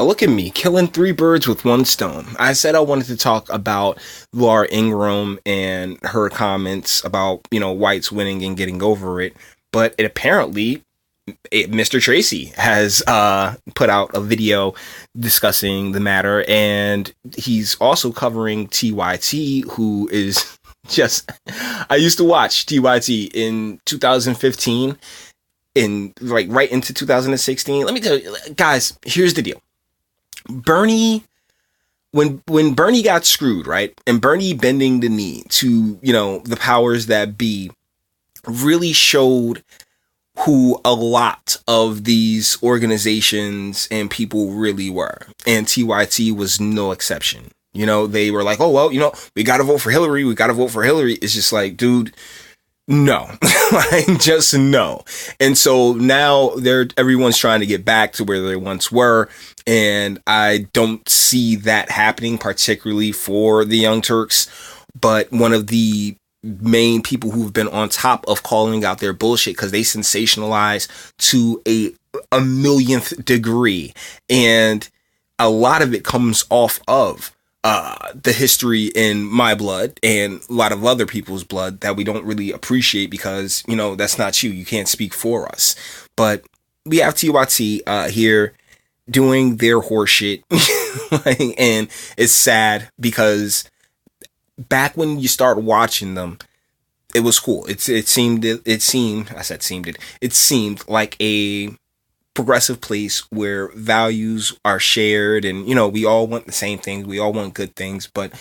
Oh, look at me, killing three birds with one stone. I said I wanted to talk about Laura Ingram and her comments about, whites winning and getting over it. But Mr. Tracy has put out a video discussing the matter, and he's also covering TYT, who is just... I used to watch TYT in 2015, right into 2016. Let me tell you, guys, here's the deal. Bernie, when Bernie got screwed, right? And Bernie bending the knee to, the powers that be really showed who a lot of these organizations and people really were. And TYT was no exception. They were like, oh, well, we got to vote for Hillary. We got to vote for Hillary. It's just like, dude, no, just no. And so now everyone's trying to get back to where they once were. And I don't see that happening, particularly for the Young Turks. But one of the main people who've been on top of calling out their bullshit, because they sensationalize to a millionth degree. And a lot of it comes off of the history in my blood and a lot of other people's blood that we don't really appreciate because, that's not you. You can't speak for us. But we have TYT here doing their horseshit. And it's sad because back when you start watching them, it was cool. It seemed like a progressive place where values are shared and, we all want the same things. We all want good things. But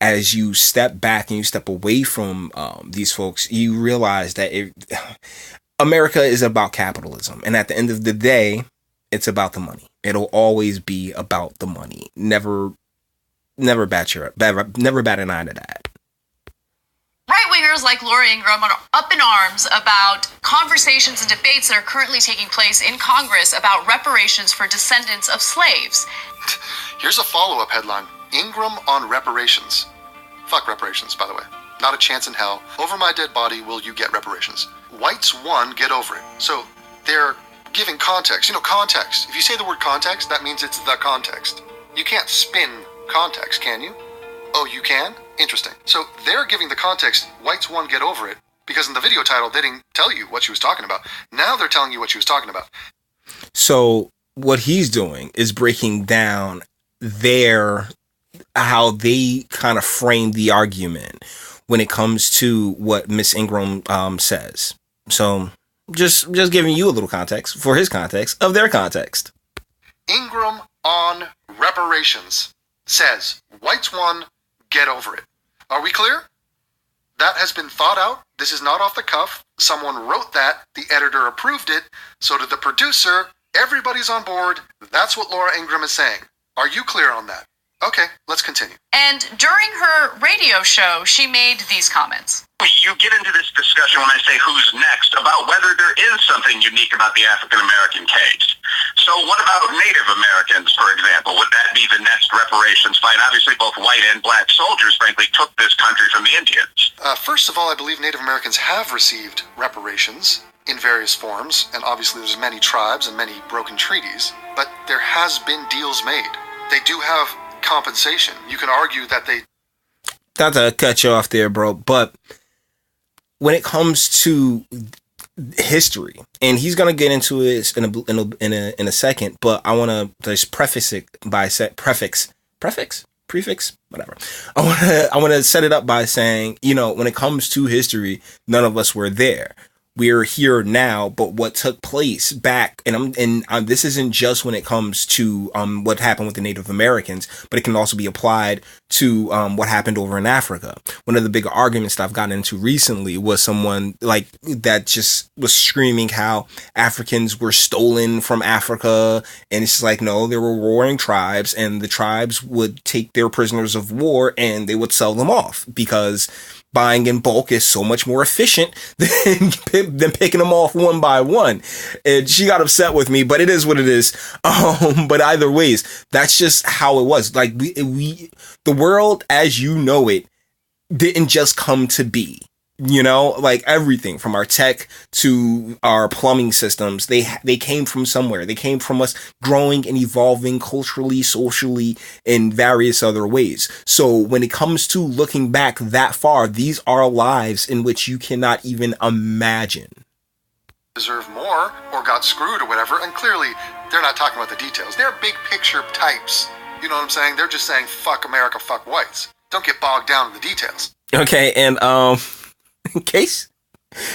as you step back and you step away from these folks, you realize that America is about capitalism. And at the end of the day, it's about the money. It'll always be about the money. Never bat an eye to that. Right-wingers like Laura Ingram are up in arms about conversations and debates that are currently taking place in Congress about reparations for descendants of slaves. Here's a follow-up headline. Ingram on reparations. Fuck reparations, by the way. Not a chance in hell. Over my dead body will you get reparations. Whites won, get over it. So they're giving context. Context. If you say the word context, that means it's the context. You can't spin context, can you? Oh, you can? Interesting. So they're giving the context, whites won, get over it, because in the video title, they didn't tell you what she was talking about. Now they're telling you what she was talking about. So what he's doing is breaking down how they kind of frame the argument when it comes to what Miss Ingram says. So just giving you a little context for his context of their context. Ingram on reparations says, whites won, get over it. Are we clear? That has been thought out. This is not off the cuff. Someone wrote that. The editor approved it. So did the producer. Everybody's on board. That's what Laura Ingram is saying. Are you clear on that? Okay, let's continue. And during her radio show, she made these comments. You get into this discussion when I say who's next about whether there is something unique about the African-American case. So what about Native Americans, for example? Would that be the next reparations fight? Obviously, both white and black soldiers, frankly, took this country from the Indians. First of all, I believe Native Americans have received reparations in various forms, and obviously there's many tribes and many broken treaties, but there has been deals made. They do have compensation. You can argue that they... Not to cut you off there, bro, but when it comes to history, and he's gonna get into it in a second, but I want to just preface it by prefix, whatever. I want to set it up by saying, when it comes to history, none of us were there. We're here now, but what took place back, and this isn't just when it comes to what happened with the Native Americans, but it can also be applied to what happened over in Africa. One of the big arguments that I've gotten into recently was someone like that just was screaming how Africans were stolen from Africa, and it's like, no, there were warring tribes, and the tribes would take their prisoners of war and they would sell them off because buying in bulk is so much more efficient than picking them off one by one. And she got upset with me, but it is what it is. But either ways, that's just how it was. Like the world as you know it didn't just come to be. You know, like everything from our tech to our plumbing systems, they came from somewhere. They came from us growing and evolving culturally, socially, in various other ways. So when it comes to looking back that far, these are lives in which you cannot even imagine. Deserve more or got screwed or whatever, and clearly they're not talking about the details. They're big picture types. You know what I'm saying? They're just saying fuck America, fuck whites. Don't get bogged down in the details. Okay, and in case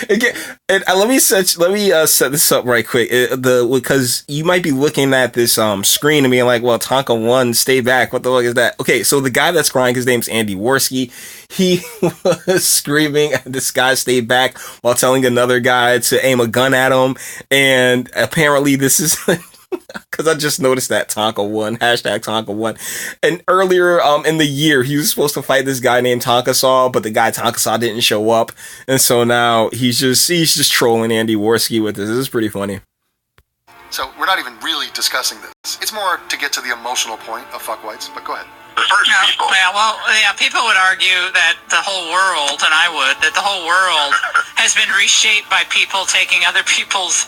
again, and let me set this up right quick. Because you might be looking at this screen and being like, "Well, Tonka 1, stay back. What the fuck is that?" Okay, so the guy that's crying, his name's Andy Worski. He was screaming at this guy, "Stay back," while telling another guy to aim a gun at him. And apparently, this is. Because I just noticed that Tonka 1, hashtag Tonka 1. And earlier in the year, he was supposed to fight this guy named Tonka Saw, but the guy Tonka Saw didn't show up. And so now he's just trolling Andy Worski with this. This is pretty funny. So we're not even really discussing this. It's more to get to the emotional point of fuck whites, but go ahead. The first people. People would argue that the whole world, and I would, that the whole world has been reshaped by people taking other people's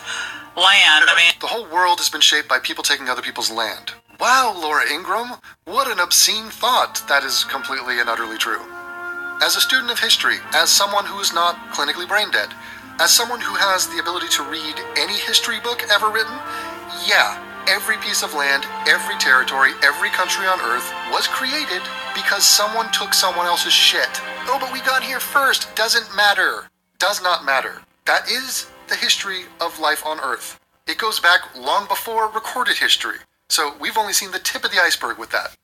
land. I mean, the whole world has been shaped by people taking other people's land. Wow, Laura Ingram, what an obscene thought. That is completely and utterly true. As a student of history, as someone who is not clinically brain dead, as someone who has the ability to read any history book ever written, yeah, every piece of land, every territory, every country on earth was created because someone took someone else's shit. Oh, but we got here first. Doesn't matter. Does not matter. That is the history of life on Earth. It goes back long before recorded history. So we've only seen the tip of the iceberg with that.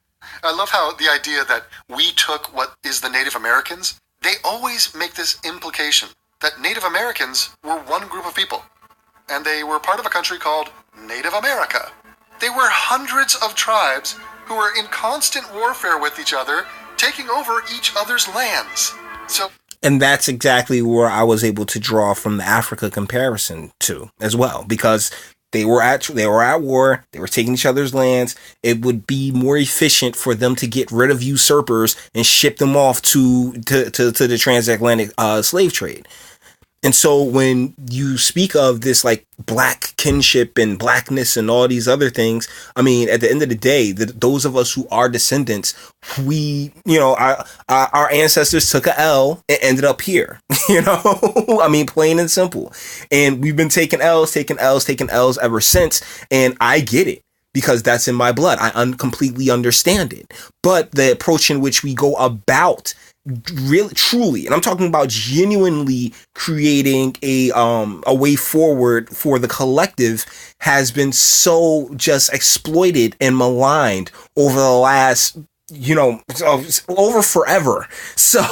I love how the idea that we took what is the Native Americans, they always make this implication that Native Americans were one group of people. And they were part of a country called Native America. They were hundreds of tribes who were in constant warfare with each other, taking over each other's lands. And that's exactly where I was able to draw from the Africa comparison to as well, because they were at war. They were taking each other's lands. It would be more efficient for them to get rid of usurpers and ship them off to the transatlantic slave trade. And so when you speak of this like black kinship and blackness and all these other things, I mean, at the end of the day, those of us who are descendants, our ancestors took a L and ended up here, I mean, plain and simple. And we've been taking L's ever since. And I get it, because that's in my blood. I completely understand it. But the approach in which we go about really, truly, and I'm talking about genuinely creating a way forward for the collective has been so just exploited and maligned over the last, over forever. So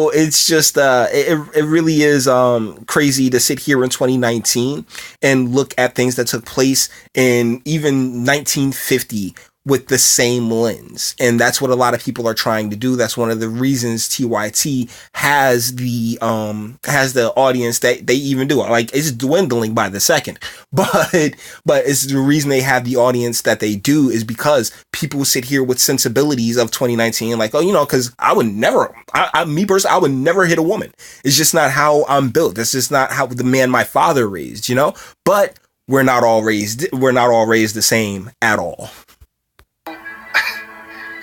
it's just, it really is crazy to sit here in 2019 and look at things that took place in even 1950 with the same lens. And that's what a lot of people are trying to do. That's one of the reasons TYT has the audience that they even do. Like, it's dwindling by the second, but it's the reason they have the audience that they do is because people sit here with sensibilities of 2019, like, because I would never, me personally, I would never hit a woman. It's just not how I'm built. That's just not how the man my father raised, but we're not all raised the same at all.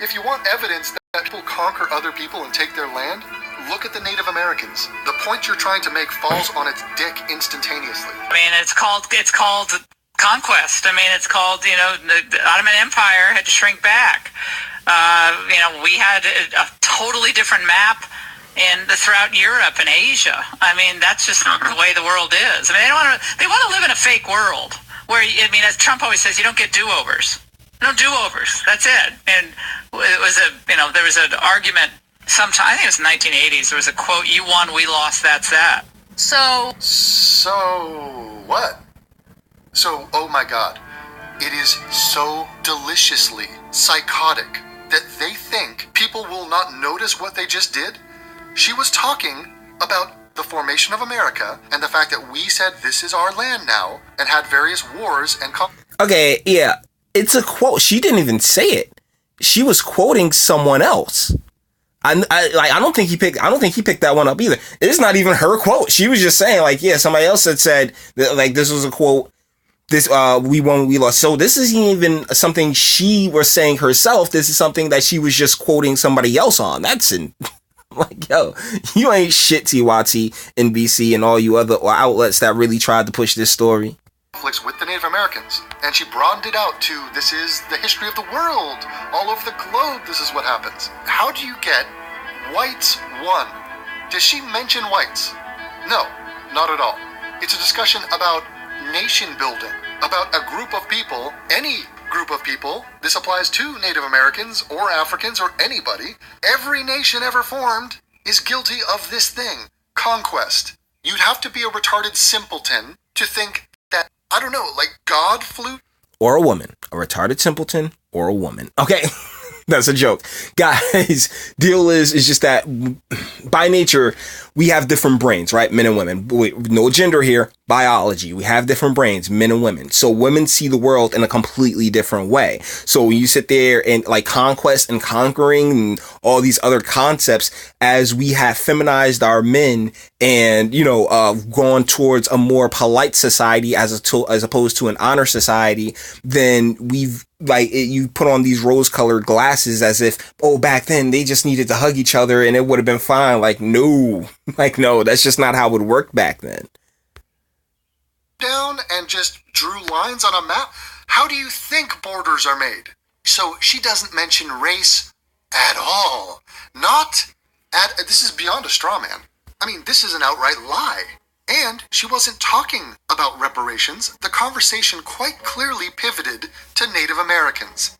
If you want evidence that people conquer other people and take their land, look at the Native Americans. The point you're trying to make falls on its dick instantaneously. I mean, it's called conquest. I mean, it's called, the Ottoman Empire had to shrink back. We had a totally different map throughout Europe and Asia. I mean, that's just the way the world is. I mean, they want to live in a fake world where, as Trump always says, you don't get do-overs. No do-overs. That's it. And it was there was an argument sometime, I think it was the 1980s. There was a quote, "You won, we lost, that's that." So what? So, oh my God. It is so deliciously psychotic that they think people will not notice what they just did. She was talking about the formation of America and the fact that we said this is our land now and had various wars and... Okay, yeah. It's a quote. She didn't even say it. She was quoting someone else. I don't think he picked that one up either. It's not even her quote. She was just saying like, yeah, somebody else had said that, like, this was a quote. This, we won, we lost. So this isn't even something she was saying herself. This is something that she was just quoting somebody else on. That's like, yo, you ain't shit, TYT, NBC, and all you other outlets that really tried to push this story. Conflicts with the Native Americans, and she broadened it out to this is the history of the world. All over the globe, this is what happens. How do you get whites won? Does she mention whites? No, not at all. It's a discussion about nation building, about a group of people, any group of people. This applies to Native Americans or Africans or anybody. Every nation ever formed is guilty of this thing, conquest. You'd have to be a retarded simpleton to think that, I don't know, like God flew. Or a woman. A retarded simpleton or a woman. Okay. That's a joke. Guys, deal is just that by nature, we have different brains, right? Men and women. No gender here. Biology. We have different brains, men and women. So women see the world in a completely different way. So when you sit there and like conquest and conquering and all these other concepts, as we have feminized our men and, gone towards a more polite society as opposed to an honor society, then we've you put on these rose-colored glasses as if, back then they just needed to hug each other and it would have been fine. No, that's just not how it worked back then. Down and just drew lines on a map. How do you think borders are made? So she doesn't mention race at all. This is beyond a straw man. I mean, this is an outright lie. And she wasn't talking about reparations. The conversation quite clearly pivoted to Native Americans.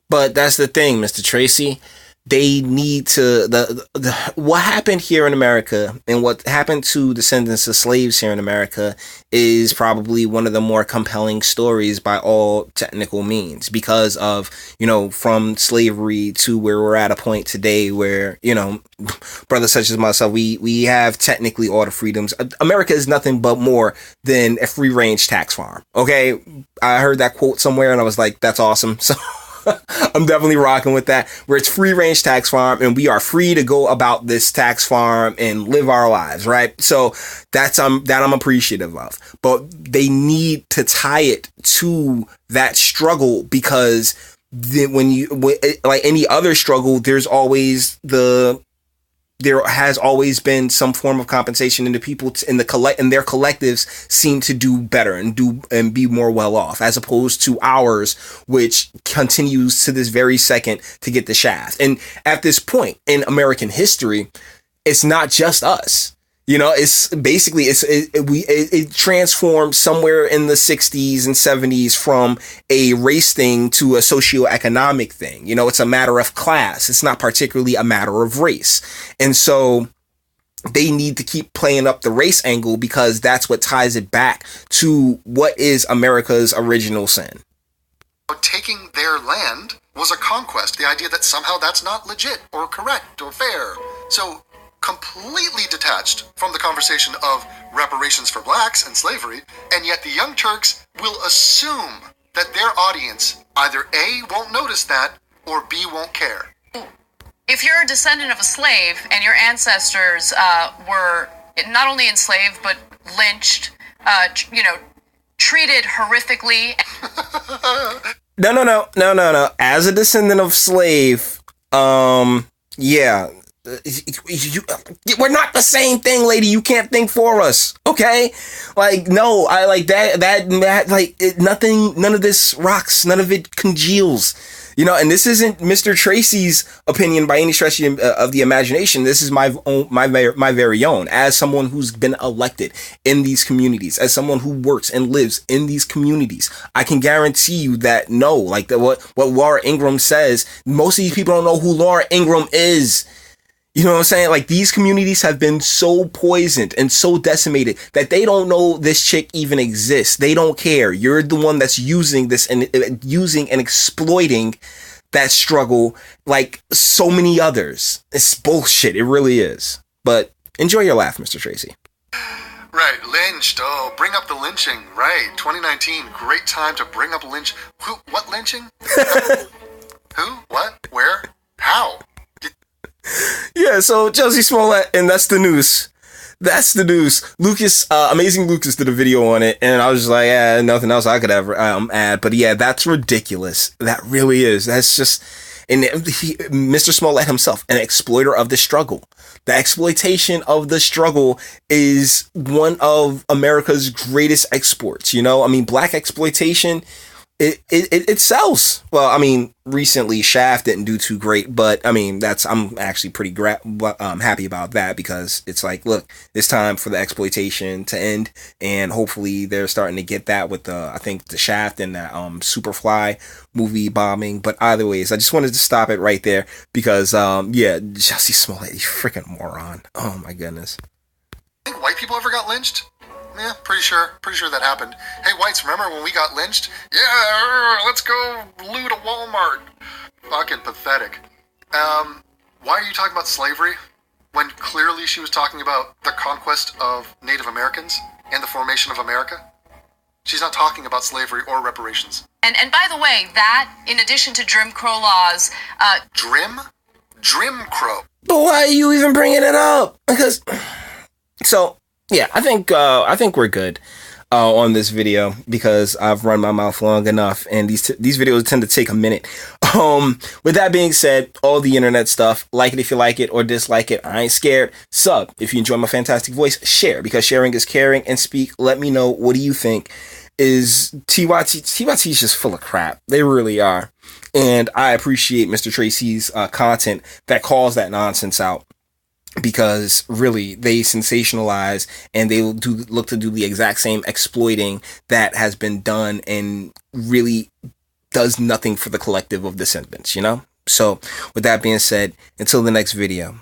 But that's the thing, Mr. Tracy. They need to, what happened here in America and what happened to descendants of slaves here in America is probably one of the more compelling stories by all technical means because of, from slavery to where we're at a point today where, brothers such as myself, we have technically all the freedoms. America is nothing but more than a free range tax farm. Okay. I heard that quote somewhere and I was like, that's awesome. So I'm definitely rocking with that, where it's free range tax farm and we are free to go about this tax farm and live our lives, right? So that I'm appreciative of, but they need to tie it to that struggle because like any other struggle, there has always been some form of compensation, and the people in their collectives seem to do better and be more well off, as opposed to ours, which continues to this very second to get the shaft. And at this point in American history, it's not just us. It's basically it transformed somewhere in the 60s and 70s from a race thing to a socioeconomic thing. It's a matter of class. It's not particularly a matter of race. And so they need to keep playing up the race angle because that's what ties it back to what is America's original sin. Taking their land was a conquest. The idea that somehow that's not legit or correct or fair. So completely detached from the conversation of reparations for blacks and slavery, and yet the Young Turks will assume that their audience either A, won't notice that, or B, won't care. If you're a descendant of a slave and your ancestors were not only enslaved but lynched, treated horrifically. No. As a descendant of slave, yeah. We're not the same thing, lady. You can't think for us, okay? No, I like that nothing, none of this rocks, none of it congeals, and this isn't Mr. Tracy's opinion by any stretch of the imagination. This is my very own, as someone who's been elected in these communities, as someone who works and lives in these communities. I can guarantee you that what Laura Ingram says, most of these people don't know who Laura Ingram is. You know what I'm saying? These communities have been so poisoned and so decimated that they don't know this chick even exists. They don't care. You're the one that's using this and using and exploiting that struggle like so many others. It's bullshit. It really is. But enjoy your laugh, Mr. Tracy. Right, lynched. Oh, bring up the lynching. Right, 2019, great time to bring up lynch. Who? What lynching? Who? What? Where? How? Yeah, so Chelsea Smollett, and that's the news. That's the news. Lucas, Amazing Lucas did a video on it, and I was just like, yeah, nothing else I could ever add. But yeah, that's ridiculous. That really is. That's just, and Mr. Smollett himself, an exploiter of the struggle. The exploitation of the struggle is one of America's greatest exports. You know, I mean, black exploitation. It sells. Well, I mean, recently Shaft didn't do too great, but I mean, I'm actually pretty happy about that, because it's like, look, it's time for the exploitation to end, and hopefully they're starting to get that with I think the Shaft and that Superfly movie bombing. But either ways, I just wanted to stop it right there because yeah, Jussie Smollett, you freaking moron. Oh my goodness. Think white people ever got lynched? Yeah, pretty sure that happened. Hey, whites, remember when we got lynched? Yeah, let's go loot a Walmart. Fucking pathetic. Why are you talking about slavery when clearly she was talking about the conquest of Native Americans and the formation of America? She's not talking about slavery or reparations. And by the way, that, in addition to Jim Crow laws... Jim Crow. But why are you even bringing it up? Because... So... Yeah, I think we're good on this video, because I've run my mouth long enough, and these videos tend to take a minute. With that being said, all the internet stuff, like it if you like it or dislike it. I ain't scared. Sub if you enjoy my fantastic voice. Share, because sharing is caring. And speak. Let me know, what do you think? Is TYT is just full of crap. They really are. And I appreciate Mr. Tracy's content that calls that nonsense out, because really they sensationalize and they look to do the exact same exploiting that has been done, and really does nothing for the collective of descendants, you know? So with that being said, until the next video,